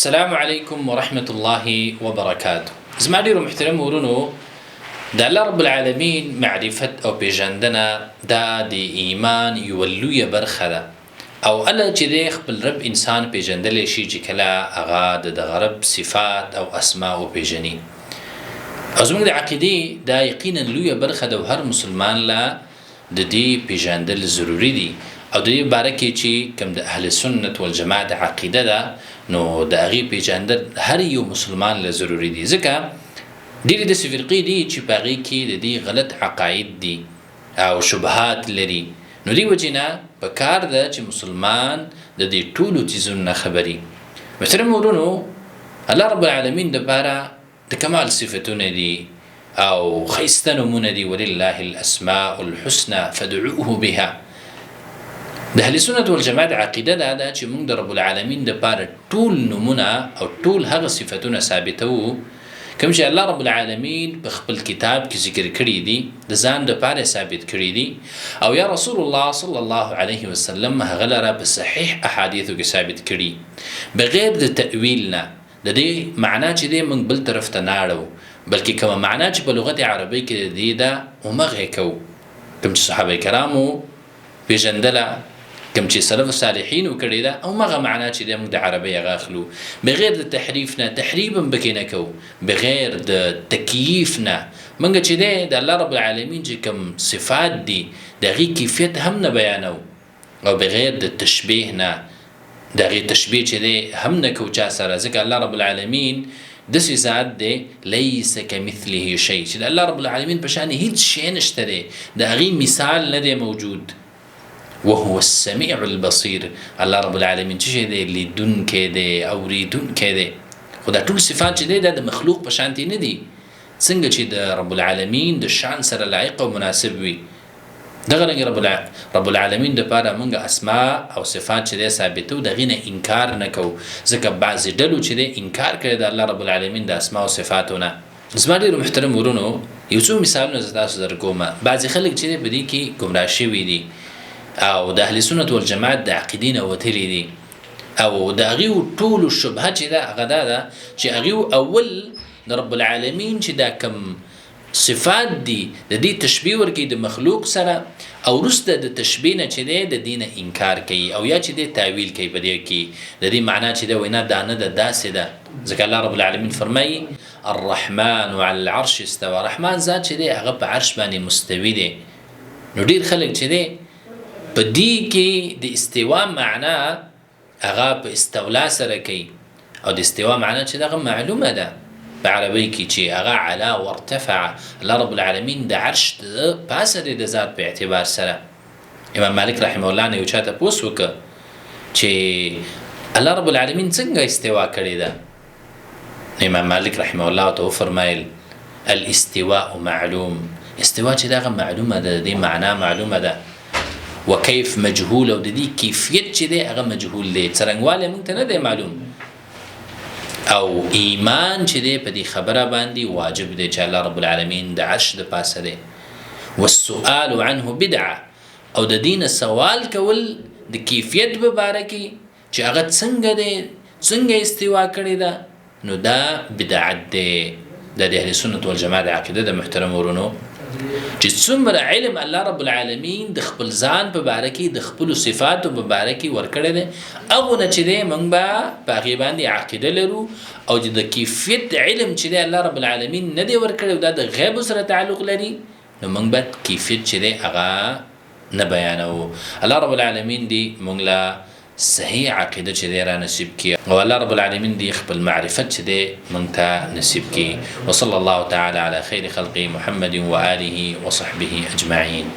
السلام عليكم ورحمة الله وبركاته. زمادي محترم ورونو دا الله رب العالمين معرفة أو بجندنا دا دي إيمان يولو يبرخدا أو ألا جديخ بالرب إنسان بجندل شي جكلا أغاد دا غرب صفات أو أسماء بجنين أزمك دا عقيدي دا يقينا لو يبرخدا وهر مسلمان لا دي بجندل ضروري دي او دې بارکه چې کوم د اهل سنت والجماعت عقیده ده نو د هغې پیژندل هر یو مسلمان له ضروري دي ځکه ډېرې داسې فرقې دي چې په هغې کې د دې غلط عقاید دي او شبهات لري نو دې وجې نه پکار ده چې مسلمان د دې ټولو څیزونو نه خبري محترم ورونو الله رب العالمین دپاره د کمال صفتونه دي او ښایسته نومونه دي ولله الاسماء الحسنى فادعوه بها د اهل سنت والجماعت عقیده دا چې موږ د رب العالمین دپاره ټول نومونه او ټول هغه صفتونه ثابتو کوم چې الله رب العالمین په خپل کتاب کې ذکر کړي دي د ځان دپاره ثابت کړي دي او یا رسول الله صلی الله علیه وسلم هغه لره په صحیح احادیثو کې ثابت کړي بغیر د تأویل نه د دې معنا چې دی موږ بل طرف ته نه اړو بلکې کومه معنا چې په لغت عربۍ کې دی ده همغه کوو کوم چې صحابه کرامو پیژندله کوم چې سلف صالحین وکړي ده او مغه معنا چې د موږ د عربی غاخلو بغیر د تحریف نه تحریف هم بکې نه کوو بغیر د تکییف نه موږ چې دی د الله رب العالمین چې کوم صفات دي د هغې کیفیت هم نه بیانو او بغیر د تشبیه نه د هغې تشبیه چې دی هم نه کوو چا سره ځکه الله رب العالمین داسې ذات دی لیس کمثله شی چې د الله رب العالمین په شان هیڅ شی نشته دی د هغې مثال نه دی موجود وهو السميع البصير الله رب العالمين چې دی لیدونکی دی اوریدونکی دی خو دا ټول صفات چې دی دا د مخلوق په شانتي نه دي څنګه چې د رب العالمین د شان سره لایق او مناسب وي دغه رنګ رب العالمین دپاره موږ اسماء او صفات چې دی ثابتو د هغې نه انکار نه کوو ځکه بعضې ډلو چې دی انکار کړی د الله رب العالمین د اسماء او صفاتو نه زما ډېرو محترم ورونو یو څو مثالونه زه تاسو در کومه بعضې خلک چې دی په دې کې ګمراه شوي دي او د اهل سنت والجماعت د عقیدې نه وتلي دي او د هغې ټولو شبهه چې ده هغه دا ده چې هغې اول د رب العالمین چې دا کم صفات دي د دې تشبیه ورکوي د مخلوق سره او وروسته د تشبیه نه چې دی د دې نه انکار کوي او یا چې دی تاویل کوي په دې کې د دې معنا چې دی وینا دا نه ده داسې ده ځکه الله رب العالمین فرمایي الرحمن على العرش استوى رحمان ذات چې دی هغه په عرش باندې مستوي دی نو ډېر خلک چې دی په دې کې د استوا معنا هغه په استولا سره کوي او د استوا معنا چې دغه معلومه ده په عربۍ کې چې هغه علا وارتفع الله رب العالمین د عرش پاسه دی د ذات په اعتبار سره امام مالک رحمه الله نه یو چا تپوس وکړه چې الله رب العالمین څنګه استوا کړې ده امام مالک رحمه الله ته وفرمایل الاستواء معلوم استوا چې دغه معلومه ده د دې معنا معلومه ده وكيف مجهول او د دې کیفیت چې دی هغه مجهول دی څرنګوالی موږ ته نه دی معلوم او ایمان چې دی په دې خبره باندې واجب دی چې الله رب العالمین د عرش د پاسه دی والسؤال عنه بدعه او د دین سوال کول د کیفیت په باره کې چې هغه څنګه دی څنګه استوا کړې ده نو دا بدعت دی د اهل سنت والجماعت عقیده د محترم ورونو چې څومره علم الله رب العالمین د خپل ځان په باره کې د خپلو صفاتو په باره کې ورکړی دی هغو نه چې دی موږ به په هغې باندې عقیده لرو او د کیفیت علم چې دی الله رب العالمین نه دی ورکړی دا د غیبو سره تعلق لري نو موږ به کیفیت چې دی هغه نه بیانوو الله رب العالمین دی موږ له صحیح عقیده چې دی را نصیب کړي او الله رب العالمین دی خپل معرفت چې دی موږ ته نصیب کړي وصلی الله تعالی علی خیر خلقه محمد و آله و صحبه اجمعین